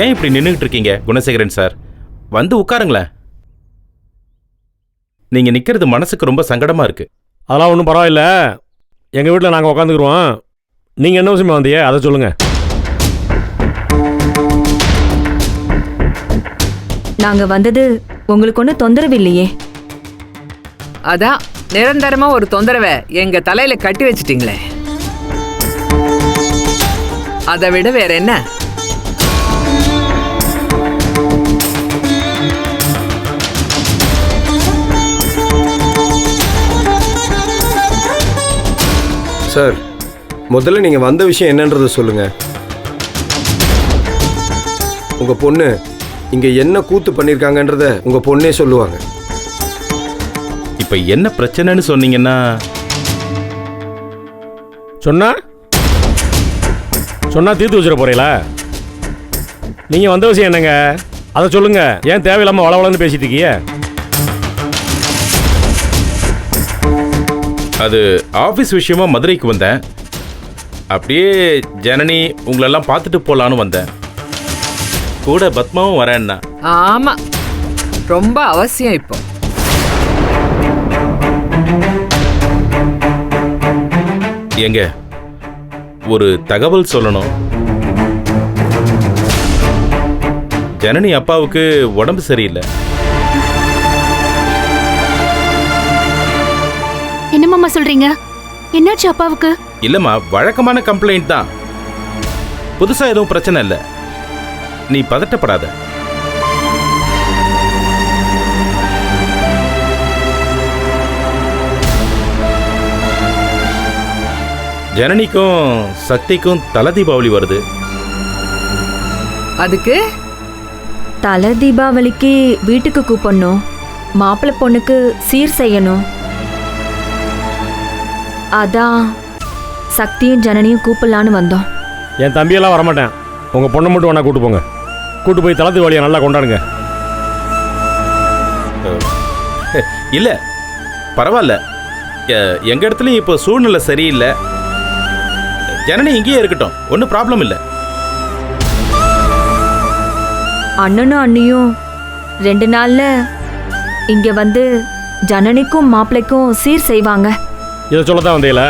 ஏன் இப்படி நின்றுட்டு இருக்கீங்க குணசேகரன் சார்? வந்து உட்காருங்களேன். நீங்க நிக்கிறது மனசுக்கு ரொம்ப சங்கடமா இருக்கு. அதெல்லாம் ஒன்றும் பரவாயில்ல, எங்க வீட்டில் நாங்கள் உட்காந்துக்குருவோம். நீங்க என்ன விஷயமா வந்தீங்க அதை சொல்லுங்க. நாங்க வந்தது உங்களுக்கு ஒன்றும் தொந்தரவு இல்லையே? அதான் நிரந்தரமா ஒரு தொந்தரவை எங்க தலையில கட்டி வச்சிட்டீங்களே, அதை விட வேற என்ன? சார், முதல்ல நீங்க வந்த விஷயம் என்னன்றதை சொல்லுங்க. உங்க பொண்ணு இங்க என்ன கூத்து பண்ணிருக்காங்கன்றத உங்க பொண்ணே சொல்லுவாங்க. இப்ப என்ன பிரச்சனைன்னு சொன்னீங்கன்னா? சொன்னா தீர்த்து வச்சிட போறீங்களா? நீங்க வந்த விஷயம் என்னங்க அதை சொல்லுங்க. ஏன் தேவையில்லாம வளவளன்னு பேசிட்டு இருக்கீங்க? அது ஆஃபீஸ் விஷயமா மதுரைக்கு வந்தேன். அப்படியே ஜனனி உங்களெல்லாம் பார்த்துட்டு போகலான்னு வந்தேன். கூட பத்மாவும் வரேன்னா. ஆமா, ரொம்ப அவசியம். இப்போ எங்க ஒரு தகவல் சொல்லணும். ஜனனி அப்பாவுக்கு உடம்பு சரியில்லை. என்னம்மா சொல்றீங்க? என்னாச்சு அப்பாவுக்கு? இல்லம்மா, வழக்கமான கம்ப்ளைண்ட் தான். புதுசா எதுவும் பிரச்சனை இல்லை, நீ பதட்டப்படாத. ஜனனிக்கும் சக்திக்கும் தல தீபாவளி வருது. அதுக்கு தல தீபாவளிக்கு வீட்டுக்கு கூப்பிடணும், மாப்பிள்ளை பொண்ணுக்கு சீர் செய்யணும். அதான் சக்தியும் ஜனனியும் கூப்பிடலான்னு வந்தோம். என் தம்பியெல்லாம் வரமாட்டேன், உங்க பொண்ணை மட்டும் வேணா கூட்டு போங்க. கூட்டு போய் தலத்து வழியை நல்லா கொண்டாடுங்க. இல்ல பரவாயில்ல, எங்க இடத்துலயும் இப்போ சூழ்நிலை சரியில்லை. ஜனனி இங்கேயே இருக்கட்டும், ஒன்றும் ப்ராப்ளம் இல்லை. அண்ணனும் அண்ணியும் 2 நாள்ல இங்க வந்து ஜனனிக்கும் மாப்பிள்ளைக்கும் சீர் செய்வாங்க. இதை சொல்லத்தான் வந்தீங்களா?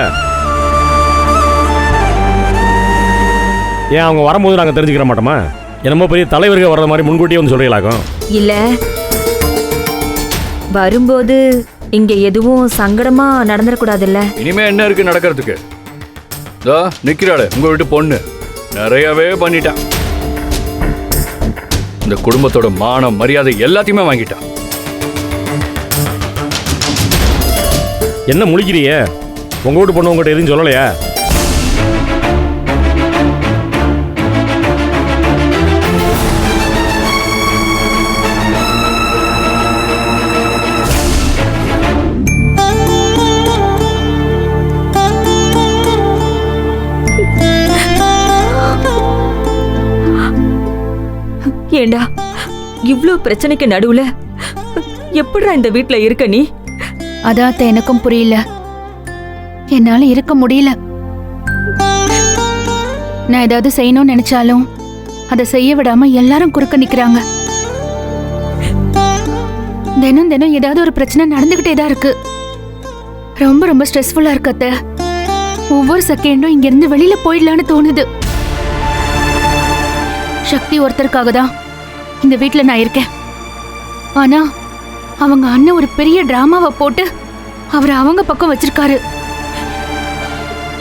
ஏன் அவங்க வரும்போது நாங்கள் தெரிஞ்சுக்கிற மாட்டோமா? என்னமோ பெரிய தலைவர்கள் வர்ற மாதிரி முன்கூட்டியே வந்து சொல்றீங்களாக்கும். இல்ல, வரும்போது இங்க எதுவும் சங்கடமா நடந்துடக்கூடாதுல்ல. இனிமே என்ன இருக்கு நடக்கிறதுக்கு? நிக்கிறாளே உங்க வீட்டு பொண்ணு, நிறையவே பண்ணிட்டான். இந்த குடும்பத்தோட மானம் மரியாதை எல்லாத்தையுமே வாங்கிட்டான். என்ன முழிக்கிறிய? உங்க வீட்டு பொண்ணு உங்ககிட்ட எதுவும் சொல்லலையா? ஏண்டா இவ்ளோ பிரச்சனைக்கு நடுவுல எப்படிடா இந்த வீட்ல இருக்க நீ? அதான் எனக்கும் புரியல, என்னால இருக்க முடியல. நான் ஏதாவது செய்யணும்னு நினைச்சாலும் அதை செய்ய விடாம எல்லாரும் குறுக்க நிக்கிறாங்க. தினம் தினம் ஏதாவது ஒரு பிரச்சனை நடந்துகிட்டே தான் இருக்கு. ரொம்ப ரொம்ப ஸ்ட்ரெஸ்ஃபுல்லா இருக்கு அத்தை. ஒவ்வொரு செகண்டும் இங்க இருந்து வெளியில போயிடலான்னு தோணுது. சக்தி ஒருத்தருக்காக தான் இந்த வீட்ல நான் இருக்கேன். ஆனா அவங்க அண்ணன் ஒரு பெரிய டிராமாவை போட்டு அவரை அவங்க பக்கம் வச்சிருக்காரு.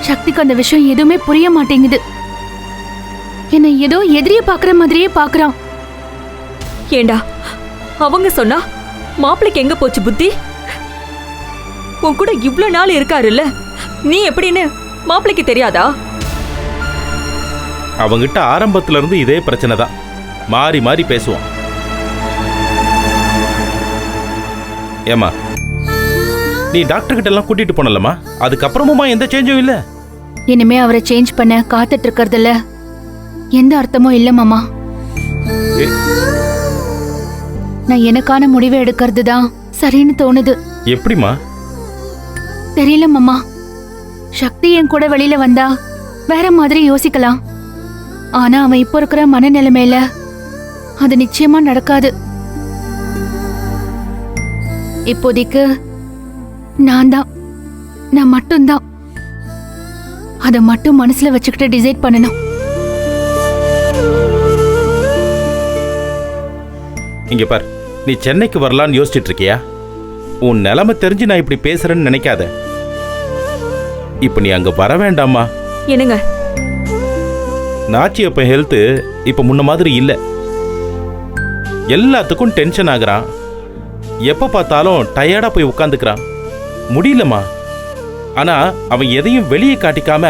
சக்திக்கு அந்த விஷயம் எதுவுமே புரிய மாட்டேங்குது. என்னை ஏதோ எதிரிய பாக்குற மாதிரியே பாக்குறான். ஏண்டா அவங்க சொன்னா மாப்பிள்ளைக்கு எங்க போச்சு புத்தி? உன் கூட இவ்ளோ நாள் இருக்காருல்ல, நீ எப்படின்னு மாப்பிள்ளைக்கு தெரியாதா? அவங்கிட்ட ஆரம்பத்துல இருந்து இதே பிரச்சனை தான், மாறி மாறி பேசுவான். ஏமா, நீ டாக்டர் கிட்ட எல்லாம் கூட்டிட்டு போனலமா, அதுக்கப்புறமுமா எந்த சேஞ்சும் இல்ல? இனிமே அவரை சேஞ்ச் பண்ண காத்துட்டு இருக்கிறதுல எந்த அர்த்தமும் இல்ல மாமா. நான் எனக்கான முடிவை எடுக்கிறது தான் சரின்னு தோணுது. எப்படிமா? தெரியல மாமா. சக்தி என் கூட வெளியில வந்தா வேற மாதிரி யோசிக்கலாம். ஆனா அவன் இப்ப இருக்கிற மனநிலைமையில அது நிச்சயமா நடக்காது. இப்போதைக்கு நான் மட்டும்தான் அதை மட்டும் மனசுல வச்சுக்கிட்டு டிசைட் பண்ணணும். இங்க பார், நீ சென்னைக்கு வரலான்னு யோசிச்சுட்டு இருக்கியா? உன் நிலைமை தெரிஞ்சு நான் இப்படி பேசுறேன்னு நினைக்காத. இப்ப நீ அங்க வர வேண்டாமா? என்னங்க? நாச்சி அப்ப ஹெல்த் இப்ப முன்ன மாதிரி இல்ல. எல்லாத்துக்கும் டென்ஷன் ஆகுறான். எப்ப பார்த்தாலும் டயர்டா போய் உட்காந்துக்கிறான். முடியலம்மா. ஆனா அவன் எதையும் வெளியே காட்டிக்காம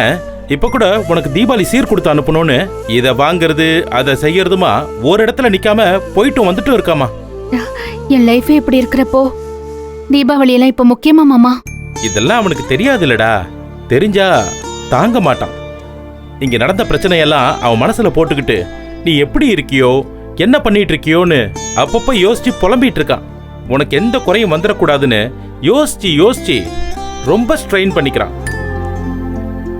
இப்ப கூட உனக்கு தீபாவளி சீர் கொடுத்து அனுப்பணும்னு இதை வாங்குறது அதை செய்யறதுமா ஒரு இடத்துல நிக்காம போயிட்டும் வந்துட்டும் இருக்காமா. என் லைஃபே இப்படி இருக்கிறப்போ தீபாவளி எல்லாம் இப்ப முக்கியமா மாமா? இதெல்லாம் அவனுக்கு தெரியாது இல்லடா. தெரிஞ்சா தாங்க மாட்டான். இங்க நடந்த பிரச்சனையெல்லாம் அவன் மனசுல போட்டுக்கிட்டு நீ எப்படி இருக்கியோ என்ன பண்ணிட்டு இருக்கியோன்னு அப்பப்ப யோசிச்சு புலம்பிட்டு இருக்கான். உனக்கு எந்த குறையும் வந்துடக்கூடாதுன்னு யோசிச்சு யோசிச்சு ரொம்ப ஸ்ட்ரெயின் பண்ணிக்கிறான்.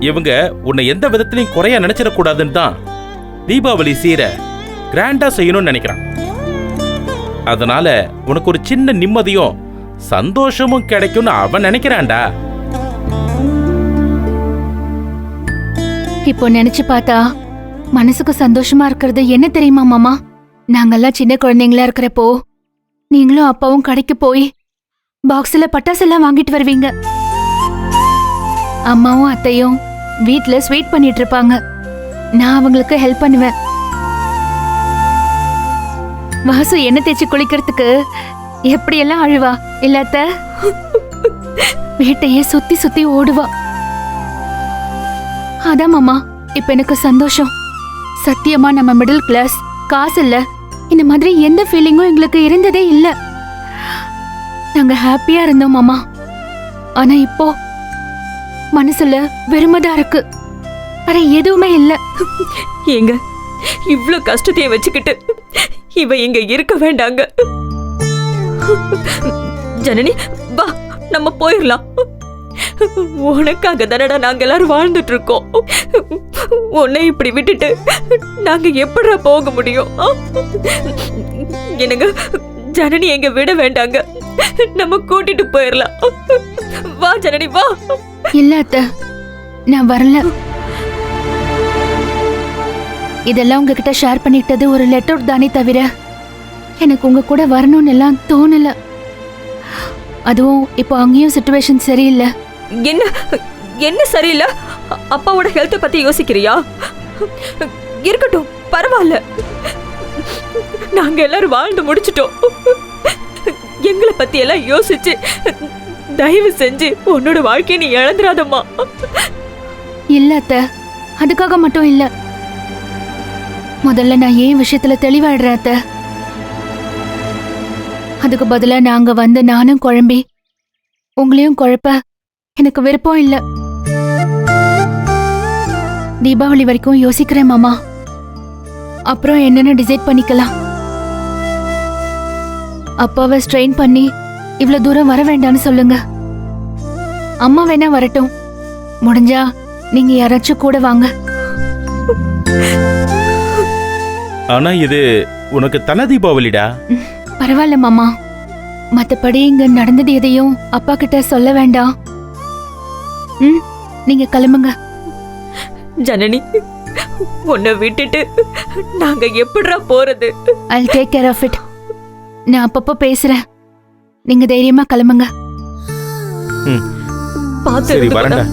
இவங்க உன்னை எந்த விதத்திலையும் குறையா நினைச்சிடக்கூடாதுன்னு தான் தீபாவளி சீரை கிராண்டா செய்யணும்னு நினைக்கிறான். அதனால உனக்கு ஒரு சின்ன நிம்மதியும் சந்தோஷமும் கிடைக்கும்னு அவன் நினைக்கிறான்டா. இப்போ நினைச்சு பார்த்தா மனசுக்கு சந்தோஷமா இருக்கிறது என்ன தெரியுமா மாமா? நாங்கெல்லாம் சின்ன குழந்தைங்களா இருக்கிறப்போ நீங்களும் அப்பாவும் கடைக்கு போய் பாக்ஸ்ல பட்டாசெல்லாம் வாங்கிட்டு வருவீங்க. அம்மாவும் அத்தையும் வீட்ல ஸ்வீட் பண்ணிட்டு இருப்பாங்க. நான் அவங்களுக்கு ஹெல்ப் பண்ணுவேன். வாசு எண்ணெய் தேய்ச்சி குளிக்கிறதுக்கு எப்படியெல்லாம் அழுவா இல்லாத்த வீட்டையே சுத்தி சுத்தி ஓடுவா. அதான் மாமா இப்ப எனக்கு சந்தோஷம். சத்தியமா நம்ம மிடில் கிளாஸ், காசு இல்ல, இந்த மாதிரி எந்த ஃபீலிங்கும் எங்களுக்கு இருந்ததே இல்ல. நாங்க ஹாப்பியா இருந்தோம் மாமா. ஆனா இப்போ மனசுல வெறுமைதான் இருக்கு. வேற எதுவுமே இல்ல. ஏங்க இவ்ளோ கஷ்டத்தையும் வச்சுக்கிட்டு இவ இங்க இருக்க வேண்டாங்க. ஜனனி வா, நம்ம போயிடலாம். உனக்காக தானடா நாங்க எல்லாரும் வாழ்ந்துட்டு இருக்கோம். உன்னை இப்படி விட்டுட்டு நாங்க எப்படா போக முடியும்? என்னங்க, ஜனனி எங்க விட வேண்டாங்க. நம்ம கூட்டிட்டு போயிடலாம். வா ஜனனி வா. இல்ல அத்தை, நான் வரல. இதெல்லாம் உங்ககிட்ட ஷேர் பண்ணிட்டது ஒரு லெட்டர் தானே தவிர எனக்கு உங்க கூட வரணும்னு எல்லாம் தோணல. அதுவும் இப்போ அங்கேயும் சிச்சுவேஷன் சரியில்லை. என்ன என்ன சரியில்லை? அப்பாவோட ஹெல்த்தை பத்தி யோசிக்கிறியா? இருக்கட்டும், பரவாயில்ல. நாங்க எல்லாரும் வாழ்ந்து முடிச்சிட்டோம். எங்களை பத்தி எல்லாம் யோசிச்சு தயவு செஞ்சு உன்னோட வாழ்க்கையை நீ இழந்துடாதம்மா. இல்ல அத்தை, அதுக்காக மட்டும் இல்ல. முதல்ல நான் ஏன் விஷயத்துல தெளிவாயிடுறேன் அத்தை. அதுக்கு பதிலா நாங்க வந்து நானும் குழம்பி உங்களையும் குழப்ப எனக்கு விருப்பம் இல்ல. தீபாவளி வரைக்கும் யோசிக்கிறேன் மாமா. அப்புறம் என்னன்னு டிசைட் பண்ணிக்கலாம். அப்பாவை ஸ்ட்ரெயின் பண்ணி இவ்வளவு தூரம் வர வேண்டாம்னு சொல்லுங்க. அம்மா வேணா வரட்டும். முடிஞ்சா நீங்க யாராச்சும் கூட வாங்க. ஆனா இது உனக்கு தன தீபாவளிடா. பரவாயில்ல மாமா. மத்தபடி இங்க நடந்தது எதையும் அப்பா கிட்ட சொல்ல வேண்டாம். நீங்க கிளம்புங்க. ஜனனி, உன்னை விட்டுட்டு நாங்க எப்படிடா போறது? I'll take care of it. நான் அப்பப்போ பேசுறேன். நீங்க தைரியமா கிளம்புங்க. பாத்து சரி வரேன்டா.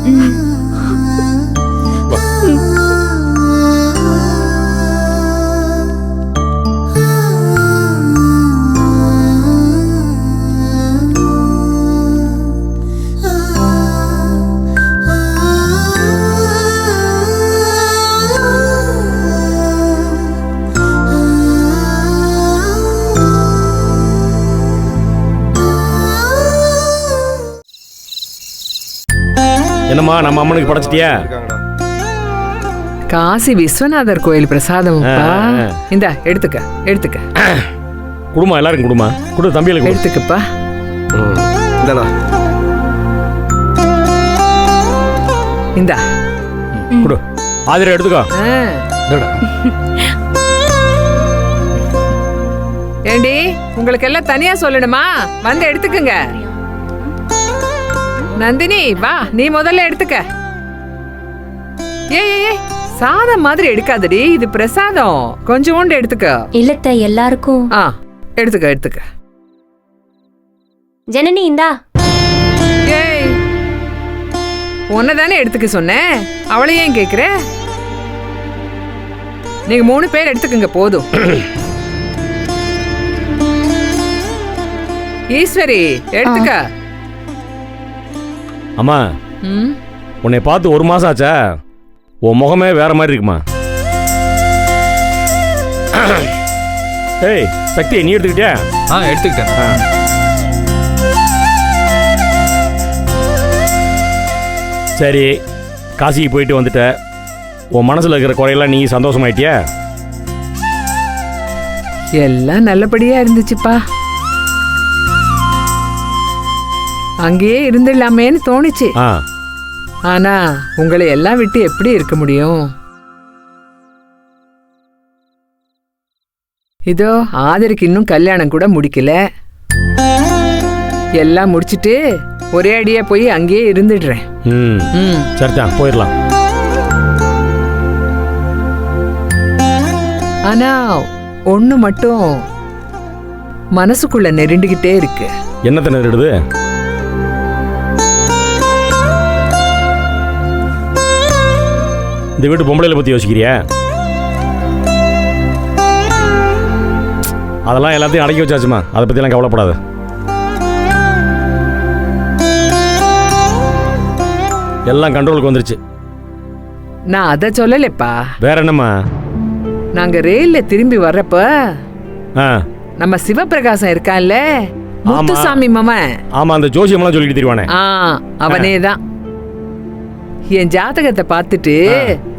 என்னம்மா நம்ம அம்மனுக்கு படைச்சிட்டியா? காசி விஸ்வநாதர் கோயில் பிரசாதம். இந்தா எடுத்துக்க எடுத்துக்க. குடும்பம் எல்லாரும் குடுமா குடு, தம்பிகளுக்கு எடுத்துக்கப்பா. இந்தாடா. இந்தா குடு. ஆதிரை எடுத்துக்கோ. ஆ. உங்களுக்கு எல்லாம் தனியா சொல்லணுமா? வந்து எடுத்துக்கங்க. நந்தினி வா, நீ முதல்ல எடுத்துக்க. ஏய் சாதம் மாதிரி எடுக்காதடி, இது பிரசாதம். கொஞ்சோண்டு எடுத்துக்க. இல்லத்த எல்லாருக்கும். எடுத்துக்க. ஜனனி இந்தா. ஏய் உன்னதானே எடுத்துக்க சொன்னேன், அவளை ஏன் கேக்குற? நீங்க 3 பேர் எடுத்துக்கங்க போதும். ஈஸ்வரி எடுத்துக்க. அம்மா உன்னை பார்த்து 1 மாசம் ஆச்சா? உன் முகமே வேற மாதிரி இருக்குமா? ஏய் சக்தி, நீ எடுத்துக்கிட்டியா? எடுத்துக்கிட்டேன். சரி, காசிக்கு போயிட்டு வந்துட்ட. உன் மனசுல இருக்கிற குறையெல்லாம் நீ சந்தோஷமாயிட்டியா? எல்லாம் நல்லபடியா இருந்துச்சுப்பா. அங்கேயே இருந்துடலாமேன்னு தோணுச்சு. ஆனா உங்களை எல்லாம் விட்டு எப்படி இருக்க முடியும்? இதோ ஆதருக்கு இன்னும் கல்யாணம் கூட முடிக்கல. எல்லாம் முடிச்சிட்டு ஒரே அடியா போய் அங்கேயே இருந்துடுறேன். சரிதான், போயிடலாம். ஆனா ஒண்ணு மட்டும் மனசுக்குள்ள நெருண்டிக்கிட்டே இருக்கு. என்னத்தை நெருடுது? இந்த வீட்டு பொம்பளையில பத்தி யோசிக்கிறியா? அதெல்லாம் எல்லாத்தையும் அடக்கி வச்சாச்சுமா, அதை பத்தியெல்லாம் கவலைப்படாத. எல்லாம் கண்ட்ரோலுக்கு வந்துருச்சு. நான் அதை சொல்லலப்பா. வேற என்னம்மா? நாங்க ரயில்ல திரும்பி வர்றப்ப நம்ம சிவபிரகாசம் இருக்கான்ல, முத்துசாமி மாமன். ஆமா, அந்த ஜோசியம்லாம் சொல்லிட்டு தெரிவானே. அவனேதான். என் ஜாதகத்தை பார்த்துட்டு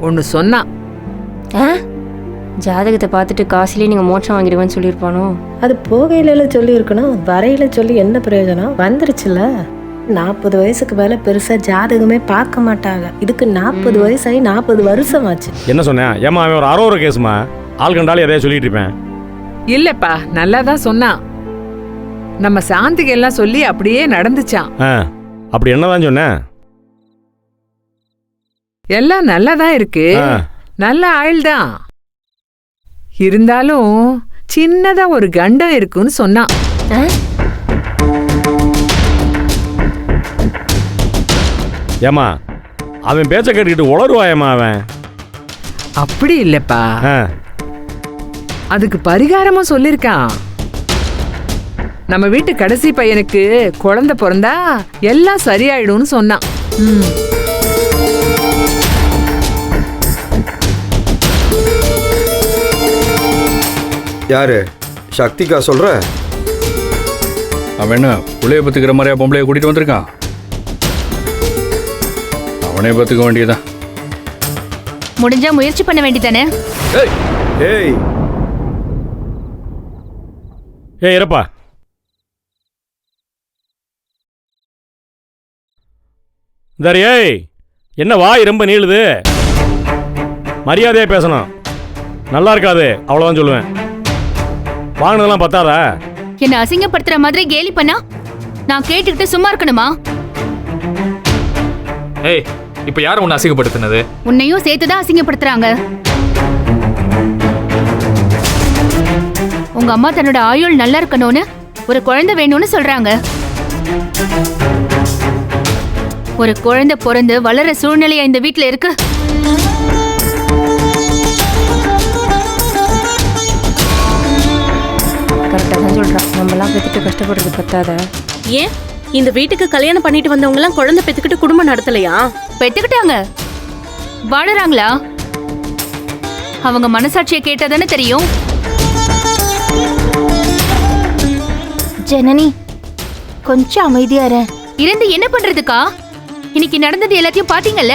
ஒன்னு சொன்னான். ஜாதகத்தை பார்த்துட்டு காசிலே நீங்க மோட்சம் வாங்கிடுவேன்னு சொல்லியிருப்பானோ? அது போகையில சொல்லி இருக்கணும், வரையில சொல்லி என்ன பிரயோஜனம்? வந்துருச்சுல. 40 வயசுக்கு மேல பெருசா ஜாதகமே பார்க்க மாட்டாங்க. இதுக்கு 40 வயசாகி 40 வருஷம் ஆச்சு. என்ன சொன்னேன்? ஏமா அவன் ஒரு அரோர கேஸ்மா, ஆள் கண்டாலே எதையா சொல்லிட்டு இருப்பேன். இல்லப்பா, நல்லாதான் சொன்னான். நம்ம சாந்திக்கு எல்லாம் சொல்லி அப்படியே நடந்துச்சான். அப்படி என்னதான் சொன்னேன்? எல்லாம் நல்லாதான் இருக்கு, நல்ல ஆயுள் தான். இருந்தாலும் சின்னதா ஒரு கண்டம் இருக்குன்னு சொன்னான். ஏமா அவன் பேச்ச கேட்டுக்கிட்டு உளருவாயம்மா அவன். அப்படி இல்லப்பா, அதுக்கு பரிகாரமும் சொல்லிருக்கான். நம்ம வீட்டு கடைசி பையனுக்கு குழந்தை பிறந்தா எல்லாம் சரியாயிடும்னு சொன்னான். யாரு? சக்திகா சொல்ற? அவன் என்ன புள்ளைய பத்துக்கிற மாதிரியா பொம்பளைய கூட்டிட்டு வந்திருக்கான்? அவனே பத்துக்க வேண்டியதான். முடிஞ்சா முயற்சி பண்ண வேண்டியதானே? ஏய் இருப்பா. ஏய் என்ன வாய் ரொம்ப நீளுது? மரியாதையா பேசணும், நல்லா இருக்காது, அவ்வளவுதான் சொல்லுவேன். வாங்கினதெல்லாம் பத்தாதா? என்ன அசிங்கப்படுத்துற மாதிரி கேலி பண்ணா நான் கேட்டுக்கிட்டு சும்மா இருக்கணுமா? ஏய், இப்ப யார் உன்னை அசிங்கப்படுத்தினது? உன்னையும் சேர்த்துதான் அசிங்கப்படுத்துறாங்க. உங்க அம்மா தன்னோட ஆயுள் நல்லா இருக்கணும்னு ஒரு குழந்தை வேணும்னு சொல்றாங்க. ஒரு குழந்தை பிறந்து வளர சூழ்நிலையா இந்த வீட்டுல இருக்கு. கரெக்டா தான் சொல்றான். நம்மலாம் பெத்துட்டு கஷ்டப்படுறது பத்தாத. ஏன் இந்த வீட்டுக்கு கல்யாணம் பண்ணிட்டு வந்தவங்க எல்லாம் குழந்தை பெத்துக்கிட்டு குடும்பம் நடத்தலையா? பெத்துக்கிட்டாங்க, வாழறாங்களா? அவங்க மனசாட்சியை கேட்டாதானே தெரியும். ஜனனி கொஞ்சம் அமைதியா இருந்து என்ன பண்றதுக்கா? இன்னைக்கு நடந்தது எல்லாத்தையும் பாத்தீங்கல்ல.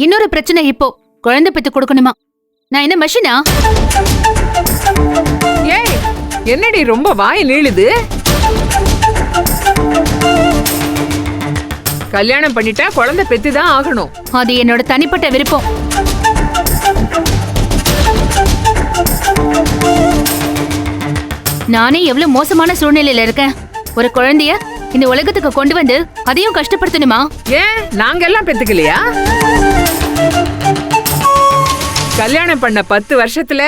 இன்னொரு பிரச்சனை, இப்போ குழந்தை பெத்து கொடுக்கணுமா? நான் என்ன மஷினா? ஏய் என்னடி ரொம்ப வாய் நீளுது? கல்யாணம் பண்ணிட்டா குழந்தை பெத்துதான் ஆகணும். அது என்னோட தனிப்பட்ட விருப்பம். நானே எவ்வளவு மோசமான சூழ்நிலையில இருக்கேன். ஒரு குழந்தைய இந்த உலகத்துக்கு கொண்டு வந்து அதையும் கஷ்டப்படுத்தணுமா? ஏன் நாங்க எல்லாம் பெத்துக்கலையா? கல்யாணம் பண்ண 10 வருஷத்துல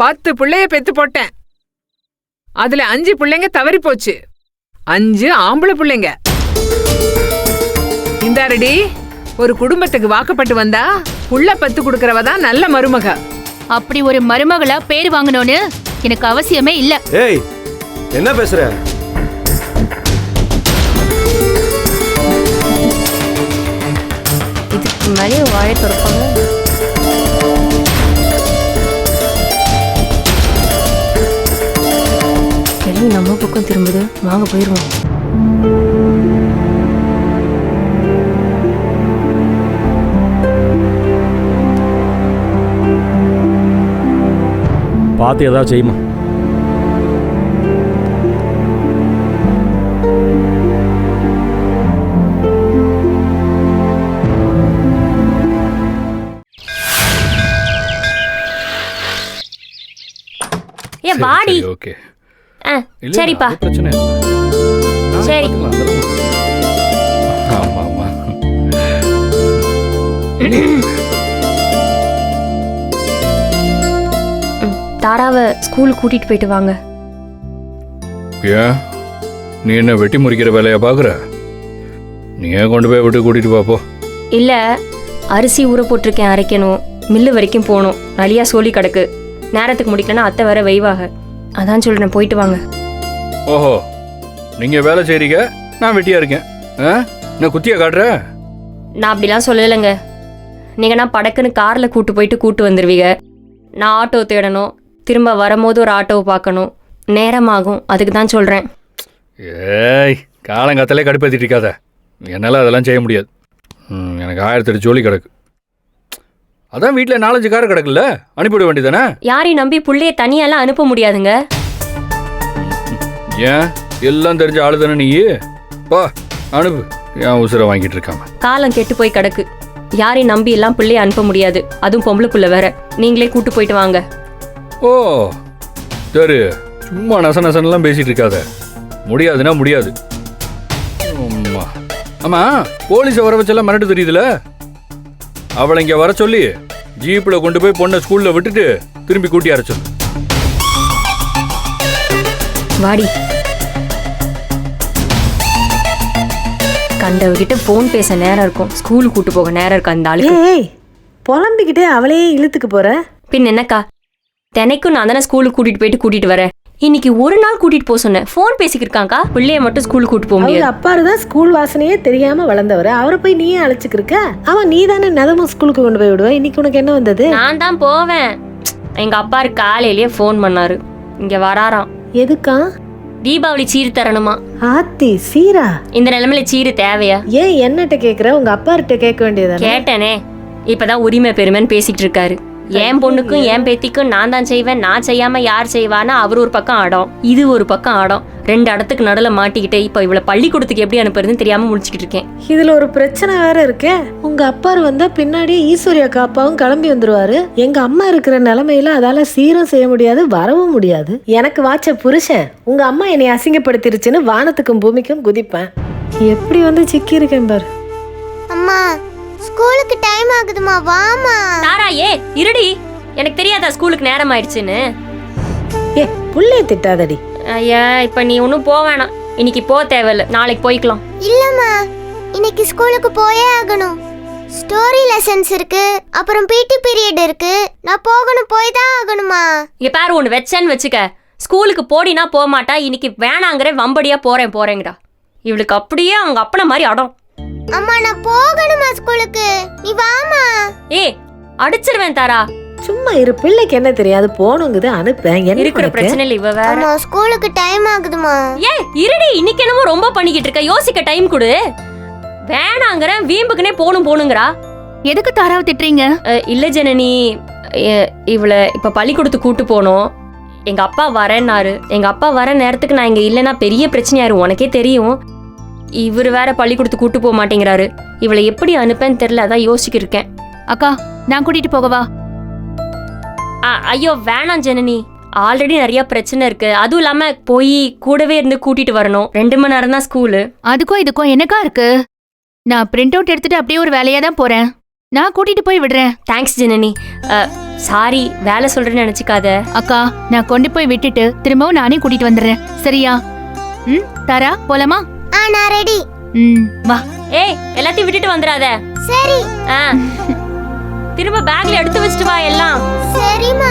10 பிள்ளைய பெத்து போட்டேன். அதுல 5 பிள்ளைங்க தவறி போச்சு. 5 ஆம்பளை பிள்ளைங்க. இந்தாரடி, ஒரு குடும்பத்துக்கு வாக்கப்பட்டு வந்தா புள்ள பத்து கொடுக்கறவ தான் நல்ல மருமக. அப்படி ஒரு மருமகளா பேர் வாங்கணும்னு எனக்கு அவசியமே இல்ல. ஏய், என்ன பேசுற? இதுக்கு மேலே வாயை திறப்பாங்க. எல்லாம் நம்ம பக்கம் திரும்புது, வாங்க போயிருவோம். பார்த்து ஏதாவது செய்யுமா? ஏ வாடி. ஓகே. சரிப்பா. பிரச்சனை இல்ல. சரி. ஆமா ஆமா. தாராவை ஸ்கூல் கூட்டிட்டு போயிட்டு வாங்க. ஏன் நீ என்ன வெட்டி முறிக்கிற வேலையா பாக்குற? நீ ஏன் கொண்டு போய் விட்டு கூட்டிட்டு பாப்போ. இல்ல, அரிசி ஊற போட்டிருக்கேன், அரைக்கணும், மில்லு வரைக்கும் போகணும், நலியா சோழி கிடக்கு, நேரத்துக்கு முடிக்கலன்னா அத்தை வேற வைவாக. அதான் சொல்றேன், போயிட்டு வாங்க. ஓஹோ, நீங்க வேலை செய்றீங்க, நான் வெட்டியா இருக்கேன். நான் குத்தியா காட்டுற? நான் அப்படிலாம் சொல்லலைங்க. நீங்கன்னா படக்குன்னு கார்ல கூட்டு போயிட்டு கூட்டு வந்துருவீங்க. நான் ஆட்டோ தேடணும், திரும்ப வரும்போது ஒரு ஆட்டோவை பார்க்கணும், நேரமாகும். அதுக்கு தான் சொல்கிறேன். ஏய், காலங்காத்தாலே கடுப்பேற்றிட்டு இருக்காத. என்னால் அதெல்லாம் செய்ய முடியாது. எனக்கு 1008 ஜோலி கிடக்கு. அதான் வீட்டில் 4-5 கார் கிடக்குல்ல, அனுப்பிவிட வேண்டியதானே? யாரையும் நம்பி புள்ளைய தனியெல்லாம் அனுப்ப முடியாதுங்க. ஏன் எல்லாம் தெரிஞ்ச ஆளு தானே நீ? பா அனுப்பு, ஏன் உசுரை வாங்கிட்டு இருக்காம. காலம் கெட்டு போய் கிடக்கு. யாரையும் நம்பி எல்லாம் பிள்ளைய அனுப்ப முடியாது, அதுவும் பொம்பளை புள்ள வேற. நீங்களே கூட்டு போயிட்டு வாங்க. ஓ சரி, சும்மா நசனசனெல்லாம் பேசிட்டு இருக்காத. முடியாதுன்னா முடியாது. ஆமா, போலீஸை வர வச்செல்லாம் மிரட்டு தெரியுதுல. அவளை இங்கே வர சொல்லி ஜீப்பில் கொண்டு போய் பொண்ணை ஸ்கூலில் விட்டுட்டு திரும்பி கூட்டி வர சொல்லு. வாடி. கண்டவகிட்ட போன் பேச நேரம் இருக்கும், ஸ்கூல் கூட்டு போக நேரம் இருக்கு அந்த ஆளுக்கு. ஏய், புலம்பிக்கிட்டே அவளையே இழுத்துக்கு போற. பின் என்னக்கா, தினைக்கும் நான் தானே ஸ்கூலுக்கு கூட்டிட்டு போயிட்டு கூட்டிட்டு வரேன். இன்னைக்கு ஒரு நாள் கூட்டிட்டு போக சொன்னேன், போன் பேசிக்கிருக்காங்கக்கா. பிள்ளைய மட்டும் ஸ்கூலுக்கு கூட்டு போக முடியாது. அப்பாரு தான் ஸ்கூல் வாசனையே தெரியாம வளர்ந்தவர், அவரை போய் நீயே அழைச்சிக்கிருக்க. அவன் நீ தானே நதமும் ஸ்கூலுக்கு கொண்டு போய் விடுவ. இன்னைக்கு உனக்கு என்ன வந்தது? நான் தான் போவேன். எங்க அப்பாரு காலையிலேயே போன் பண்ணாரு, இங்க வராராம். எதுக்கா? தீபாவளி சீரு தரணுமா. ஆத்தி சீரா? இந்த நிலைமையில சீரு தேவையா? ஏன் என்னட்ட கேக்குற? உங்க அப்பார்கிட்ட கேட்க வேண்டியது. கேட்டனே, இப்பதான் உரிமை பெருமைன்னு பேசிட்டு இருக்காரு. என் பொண்ணுக்கும் என் பேத்திக்கும் நான் தான் செய்வேன், நான் செய்யாம யார் செய்வான்னு அவர் ஒரு பக்கம் ஆடம், இது ஒரு பக்கம் ஆடம். 2 இடத்துக்கு நடுல மாட்டிக்கிட்டு இப்ப இவ்வளவு பள்ளிக்கூடத்துக்கு எப்படி அனுப்புறதுன்னு தெரியாம முடிச்சுக்கிட்டு இருக்கேன். இதுல ஒரு பிரச்சனை வேற இருக்கே. உங்க அப்பாரு வந்தா பின்னாடியே ஈஸ்வரி அக்கா அப்பாவும் கிளம்பி வந்துருவாரு. எங்க அம்மா இருக்கிற நிலைமையில அதால சீரும் செய்ய முடியாது, வரவும் முடியாது. எனக்கு வாச்ச புருஷன் உங்க அம்மா என்னை அசிங்கப்படுத்திருச்சுன்னு வானத்துக்கும் பூமிக்கும் குதிப்பேன். எப்படி வந்து சிக்கி இருக்கேன் பாரு. அம்மா, ஸ்கூலுக்கு டைம் ஆகுதுமா, வாமா. தாரா, ஏ இருடி, எனக்கு தெரியாதா ஸ்கூலுக்கு நேரம் ஆயிடுச்சுன்னு? ஏ புள்ளைய திட்டாதடி. ஐயா, இப்ப நீ ஒன்னும் போக வேணாம், இன்னைக்கு போக தேவையில்ல, நாளைக்கு போய்க்கலாம். இல்லம்மா, இன்னைக்கு ஸ்கூலுக்கு போயே ஆகணும். ஸ்டோரி லெசன்ஸ் இருக்கு, அப்புறம் பிடி பீரியட் இருக்கு, நான் போகணும், போய் தான் ஆகணுமா. இங்க பாரு, ஒன்று வச்சேன்னு வச்சுக்க, ஸ்கூலுக்கு போடினா போக மாட்டா, இன்னைக்கு வேணாங்கிற வம்படியா போறேங்கிறா. இவளுக்கு அப்படியே அவங்க அப்பன மாதிரி அடம். அம்மா, நான் போகணுமா ஸ்கூலுக்கு, நீ வாமா. ஏ அடிச்சிருவேன் தாரா. சும்மா இரு, பிள்ளைக்கு என்ன தெரியாது, போனுங்குது அனுப்பேன். இருக்கிற பிரச்சனை இல்ல, இவ வேற. அம்மா, ஸ்கூலுக்கு டைம் ஆகுதுமா. ஏ இருடி, இன்னைக்கு என்னமோ ரொம்ப பண்ணிக்கிட்டு இருக்க, யோசிக்க டைம் கொடு. வேணாங்கிற வீம்புக்குனே போணுங்கிறா. எதுக்கு தாராவை திட்டுறீங்க? இல்ல ஜனனி, இவளை இப்ப பள்ளிக்கூடத்து கூட்டு போனோம். எங்க அப்பா வரேன்னாரு. எங்க அப்பா வர நேரத்துக்கு நான் இங்க இல்லைன்னா பெரிய பிரச்சனையாரு, உனக்கே தெரியும். இவர் வேற பள்ளிக்கூடத்து கூட்டு போக மாட்டேங்கிறாரு. இவளை எப்படி அனுப்பேன்னு தெரியல, அதான் யோசிக்கிட்டு இருக்கேன். அக்கா, நான் கூட்டிட்டு போகவா? ஐயோ வேணாம் ஜனனி, ஆல்ரெடி நிறைய பிரச்சனை இருக்கு. அதுவும் இல்லாம போய் கூடவே இருந்து கூட்டிட்டு வரணும். 2 மணி நேரம் தான் ஸ்கூலு. அதுக்கும் இதுக்கும் என்னக்கா இருக்கு? நான் பிரிண்ட் அவுட் எடுத்துட்டு அப்படியே ஒரு வேலையா தான் போறேன். நான் கூட்டிட்டு போய் விடுறேன். தேங்க்ஸ் ஜனனி. சாரி, வேலை சொல்றேன்னு நினைச்சுக்காத. அக்கா, நான் கொண்டு போய் விட்டுட்டு திரும்பவும் நானே கூட்டிட்டு வந்துடுறேன். சரியா? தாரா, போலாமா? நான் ரெடி. வா. ஏய், எல்லாத்தையும் விட்டுட்டு வந்துடாத. சரி. திரும்ப பேக்ல எடுத்து வச்சுட்டு வா எல்லாம். சரிம்மா.